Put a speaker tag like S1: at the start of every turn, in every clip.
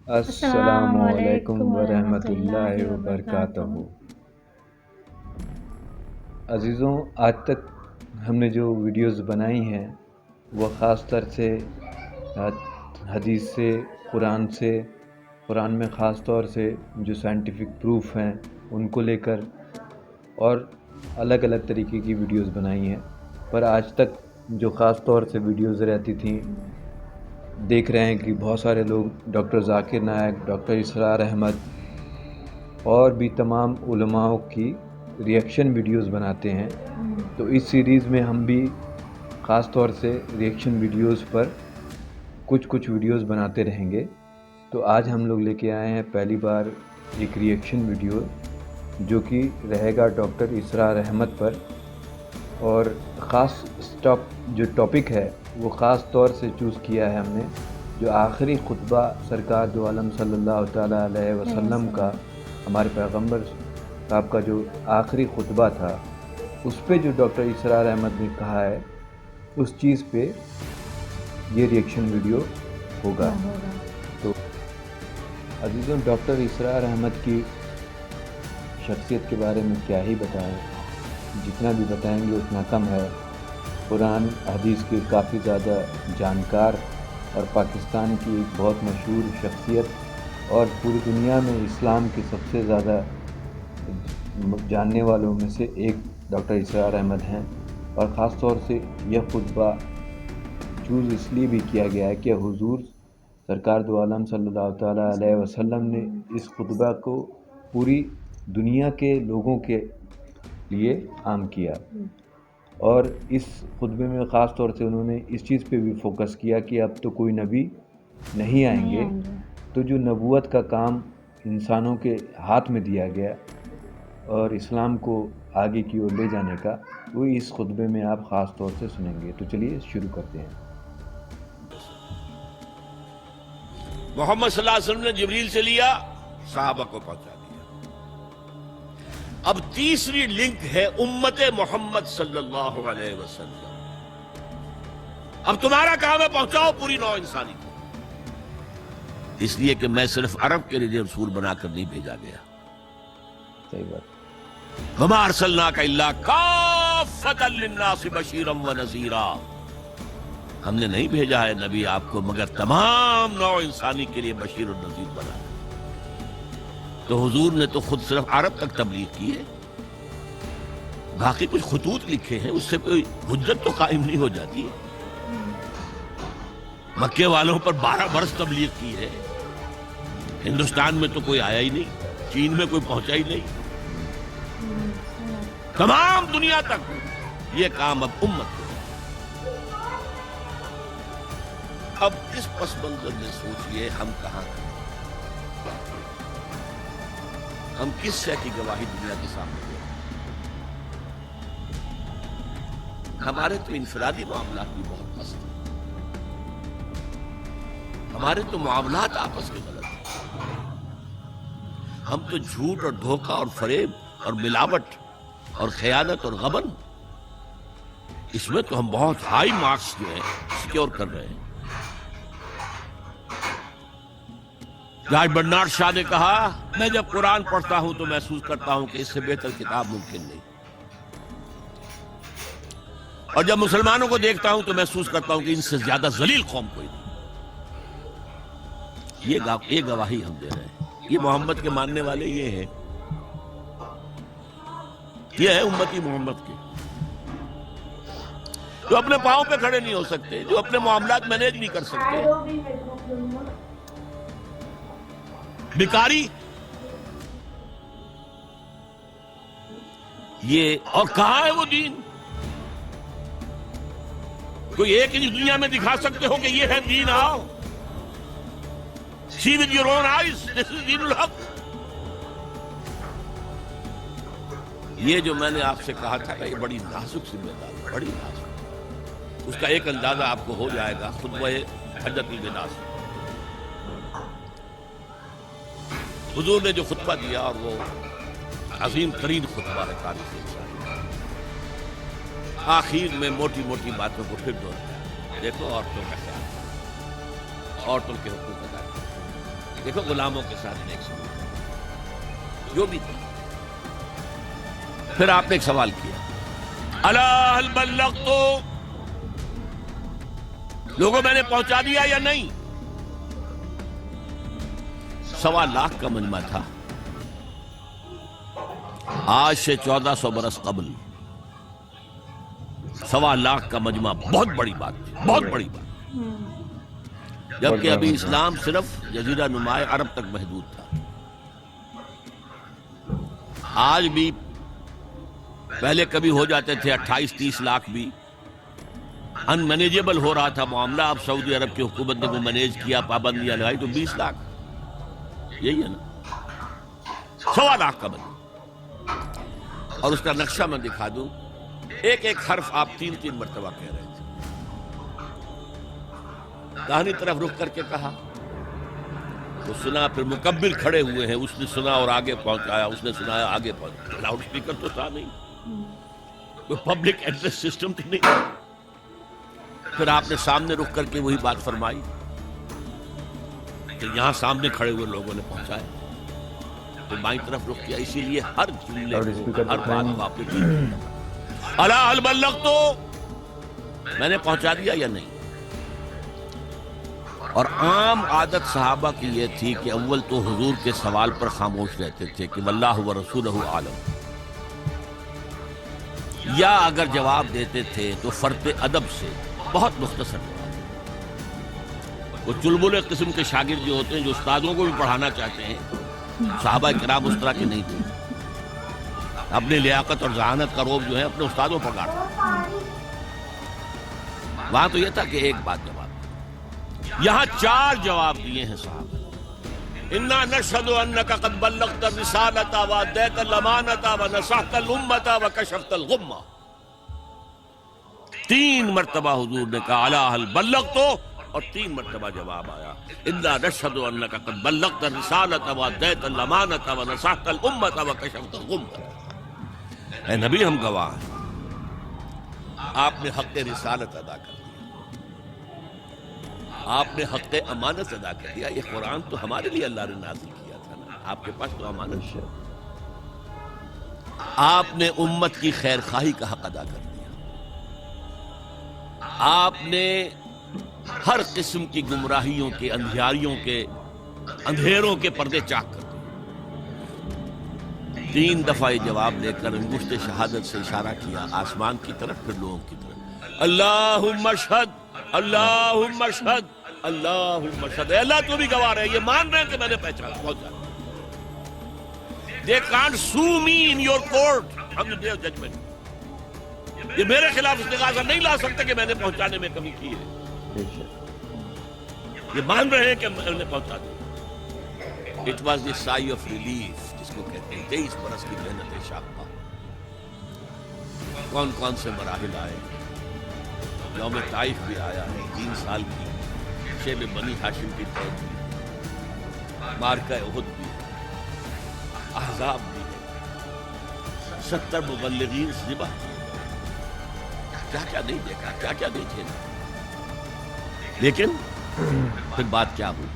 S1: السلام
S2: السلام
S1: علیکم
S2: علیکم
S1: ورحمۃ
S2: ورحمۃ اللہ
S1: اللہ وبرکاتہ۔
S2: وبرکاتہ۔
S1: عزیزوں، آج تک ہم نے جو ویڈیوز بنائی ہیں وہ خاص طور سے حدیث سے، قرآن سے، قرآن میں خاص طور سے جو سائنٹیفک پروف ہیں ان کو لے کر اور الگ الگ طریقے کی ویڈیوز بنائی ہیں، پر آج تک جو خاص طور سے ویڈیوز رہتی تھیں، دیکھ رہے ہیں کہ بہت سارے لوگ ڈاکٹر ذاکر نائک، ڈاکٹر اسرار احمد اور بھی تمام علماء کی ریئیکشن ویڈیوز بناتے ہیں، تو اس سیریز میں ہم بھی خاص طور سے ریئیکشن ویڈیوز پر کچھ ویڈیوز بناتے رہیں گے۔ تو آج ہم لوگ لے کے آئے ہیں پہلی بار ایک ریئیکشن ویڈیو جو کہ رہے گا ڈاکٹر اسرار احمد پر، اور خاص جو ٹاپک ہے وہ خاص طور سے چوز کیا ہے ہم نے، جو آخری خطبہ سرکار دو عالم صلی اللہ تعالیٰ علیہ وسلم کا، ہمارے پیغمبر صاحب کا جو آخری خطبہ تھا، اس پہ جو ڈاکٹر اسرار احمد نے کہا ہے، اس چیز پہ یہ ریئیکشن ویڈیو ہوگا۔ تو عزیزوں، ڈاکٹر اسرار احمد کی شخصیت کے بارے میں کیا ہی بتائیں، جتنا بھی بتائیں گے اتنا کم ہے۔ قرآن حدیث کے کافی زیادہ جانکار اور پاکستان کی ایک بہت مشہور شخصیت، اور پوری دنیا میں اسلام کے سب سے زیادہ جاننے والوں میں سے ایک ڈاکٹر اسرار احمد ہیں، اور خاص طور سے یہ خطبہ چوز اس لیے بھی کیا گیا ہے کہ حضور سرکار دو عالم صلی اللہ تعالیٰ علیہ وسلم نے اس خطبہ کو پوری دنیا کے لوگوں کے لیے عام کیا، اور اس خطبے میں خاص طور سے انہوں نے اس چیز پہ بھی فوکس کیا کہ اب تو کوئی نبی نہیں آئیں گے، تو جو نبوت کا کام انسانوں کے ہاتھ میں دیا گیا اور اسلام کو آگے کی اور لے جانے کا، وہ اس خطبے میں آپ خاص طور سے سنیں گے۔ تو چلیے شروع کرتے ہیں۔
S3: محمد صلی اللہ علیہ وسلم نے جبریل سے لیا، صحابہ کو پہنچا دیا۔ اب تیسری لنک ہے امت محمد صلی اللہ علیہ وسلم۔ اب تمہارا کام ہے پہنچاؤ پوری نوع انسانی کو، اس لیے کہ میں صرف عرب کے لیے رسول بنا کر نہیں بھیجا گیا۔
S1: صحیح بات۔
S3: وما ارسلناک الا کافۃ للناس بشیرا ونذیرا، ہم نے نہیں بھیجا ہے نبی آپ کو مگر تمام نوع انسانی کے لیے بشیر اور نذیر بنا۔ تو حضور نے تو خود صرف عرب تک تبلیغ کی ہے، باقی کچھ خطوط لکھے ہیں، اس سے کوئی حجت تو قائم نہیں ہو جاتی۔ مکے والوں پر 12 برس تبلیغ کی ہے، ہندوستان میں تو کوئی آیا ہی نہیں، چین میں کوئی پہنچا ہی نہیں، تمام دنیا تک یہ کام اب امت کو۔ اب اس پس منظر میں سوچئے ہم کہاں ہیں، ہم کس شے کی گواہی دنیا کے سامنے دیں۔ ہمارے تو انفرادی معاملات بھی بہت مست ہیں، ہمارے تو معاملات آپس میں غلط ہیں، ہم تو جھوٹ اور دھوکہ اور فریب اور ملاوٹ اور خیانت اور غبن، اس میں تو ہم بہت ہائی مارکس جو ہیں سکیور کر رہے ہیں۔ جاج برنارڈ شاہ نے کہا، میں جب قرآن پڑھتا ہوں تو محسوس کرتا ہوں کہ اس سے بہتر کتاب ممکن نہیں، اور جب مسلمانوں کو دیکھتا ہوں تو محسوس کرتا ہوں کہ ان سے زیادہ ذلیل قوم کوئی نہیں۔ یہ گواہی ہم دے رہے ہیں، یہ محمد کے ماننے والے یہ ہیں، یہ ہے امتی محمد کے، جو اپنے پاؤں پہ کھڑے نہیں ہو سکتے، جو اپنے معاملات مینیج نہیں کر سکتے، بیکاری، یہ اور کہاں ہے وہ دین؟ کوئی ایک ہی دنیا میں دکھا سکتے ہو کہ یہ ہے دین؟ آؤ see with your own eyes, this is دین الحق۔ یہ جو میں نے آپ سے کہا تھا کہ یہ بڑی نازک ذمہ داری، بڑی نازک، اس کا ایک اندازہ آپ کو ہو جائے گا خطبہ حجۃ الوداع سے۔ حضور نے جو خطبہ دیا، اور وہ عظیم ترین خطبہ ہے تاریخ انسانی، آخر میں موٹی موٹی باتوں کو پھر دوہرایا۔ دیکھو عورتوں کا خیال، عورتوں کے حقوق ادا کرو، دیکھو غلاموں کے ساتھ نیک سلوک جو بھی تھا. پھر آپ نے ایک سوال کیا الا هل بلغت، لوگوں میں نے پہنچا دیا یا نہیں؟ 1.25 لاکھ کا مجمع تھا. آج سے 1400 برس قبل 1.25 لاکھ کا مجمع بہت بڑی بات تھی، بہت بڑی بات. جبکہ ابھی اسلام صرف جزیرہ نما عرب تک محدود تھا. آج بھی پہلے کبھی ہو جاتے تھے 28-30 لاکھ بھی ان مینیجیبل ہو رہا تھا معاملہ. اب سعودی عرب کی حکومت نے وہ مینیج کیا، پابندیاں لگائی تو 20 لاکھ. یہی ہے نا 1.25 لاکھ کا بندہ. اور اس کا نقشہ میں دکھا دوں، ایک ایک حرف آپ 3 مرتبہ کہہ رہے تھے. داہنی طرف رخ کر کے کہا تو سنا، پھر مکبر کھڑے ہوئے ہیں، اس نے سنا اور آگے پہنچایا، اس نے سنایا آگے پہنچایا. لاؤڈ اسپیکر تو تھا نہیں، کوئی پبلک ایڈریس سسٹم تو نہیں. پھر آپ نے سامنے رخ کر کے وہی بات فرمائی کہ یہاں سامنے کھڑے ہوئے لوگوں نے پہنچایا. تو بائیں طرف رخ کیا، اسی لیے ہر جملے کو، ہر بات کو آپ نے الا هل بلغت، میں نے پہنچا دیا یا نہیں؟ اور عام عادت صحابہ کی یہ تھی کہ اول تو حضور کے سوال پر خاموش رہتے تھے کہ واللہ ورسولہ عالم، یا اگر جواب دیتے تھے تو فرط ادب سے بہت مختصر جواب. وہ چلبلے قسم کے شاگرد جو ہوتے ہیں، جو استادوں کو بھی پڑھانا چاہتے ہیں، صحابہ کرام اس طرح کے نہیں تھے. اپنی لیاقت اور ذہانت کا روب جو ہے اپنے استادوں پر گاڑا. وہاں تو یہ تھا کہ ایک بات جواب، یہاں 4 جواب دیے ہیں صاحب. انا نشهد انك قد بلغت الرسالة واديت الامانة ونصحت الامة وكشفت الغمة. 3 مرتبہ حضور نے کہا الا هل بلغت، اور 3 مرتبہ جواب آیا انا نشهد انك قد بلغت الرسالة واديت الامانة ونصحت الامة وكشفت الغمة. اے نبی ہم گواہ ہیں، آپ نے حق رسالت ادا کر دیا، آپ نے حق امانت ادا کر دیا. یہ قرآن تو ہمارے لیے اللہ نے نازل کیا تھا نا، آپ کے پاس تو امانت ہے. آپ نے امت کی خیر خواہی کا حق ادا کر دیا، آپ نے ہر قسم کی گمراہیوں کے، اندھیاریوں کے، اندھیروں کے پردے چاک کر دیے. 3 دفعہ یہ جواب دے کر انگشت شہادت سے اشارہ کیا آسمان کی طرف، پھر لوگوں کی طرف. اللہم اشہد، اللہم اشہد، اللہم اشہد. اے اللہ تو بھی گواہ ہے، یہ مان رہے ہیں کہ میں نے پہنچا. They can't sue me in your court on the day of judgment. یہ میرے خلاف استغاثہ نہیں لا سکتے کہ میں نے پہنچانے میں کمی کی ہے. یہ مان رہے ہیں کہ میں نے پہنچا دیا. It was the sigh of relief جس کو کہتے ہیں 23 برس کی محنت شاقہ. کون کون سے مراحل آئے، یوم طائف بھی آیا ہے، 3 سال کی شیب بنی ہاشم کی فوج بھی، مارکہ احد بھی، احزاب بھی ہے، 70 مبلغین ذبح. کیا کیا نہیں دیکھا، کیا کیا نہیں جھیلا. لیکن پھر بات کیا ہوئی؟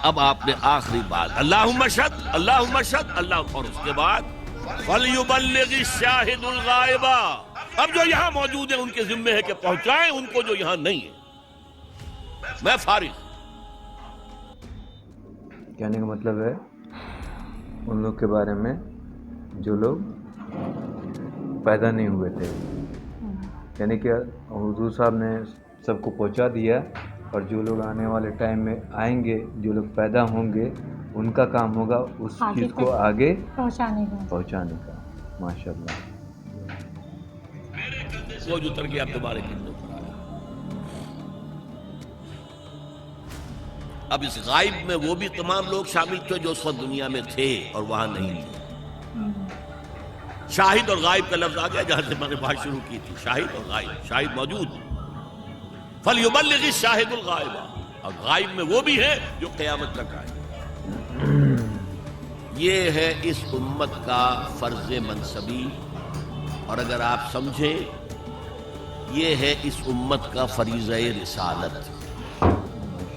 S3: اب آپ نے آخری بات اللہم اشہد، اللہم اشہد، اللہ، اور اس کے بعد فَلْيُبَلِّغِ الشَّاهِدُ الْغَائِبَ. اب جو یہاں موجود ہیں ان کے ذمے ہے کہ پہنچائیں ان کو جو یہاں نہیں ہے. میں فارغ.
S1: کہنے کا مطلب ہے ان لوگ کے بارے میں جو لوگ پیدا نہیں ہوئے تھے، یعنی کہ حضور صاحب نے سب کو پہنچا دیا، اور جو لوگ آنے والے ٹائم میں آئیں گے، جو لوگ پیدا ہوں گے، ان کا کام ہوگا اس چیز کو آگے پہنچانے کا. ماشاء اللہ.
S3: وہ جو اتر گیا اب تمہارے کندھوں پر آیا. اب اس غائب میں وہ بھی تمام لوگ شامل تھے جو اس وقت دنیا میں تھے اور وہاں نہیں تھے. شاہد اور غائب کا لفظ آ گیا جہاں سے میں نے بات شروع کی تھی. شاہد اور غائب، شاہد موجود، فَلْيُبَلِّغِ الشَّاهِدُ الْغَائِبَ، اور غائب میں وہ بھی ہے جو قیامت تک آئے. یہ ہے اس امت کا فرض منصبی، اور اگر آپ سمجھیں یہ ہے اس امت کا فریضہ رسالت.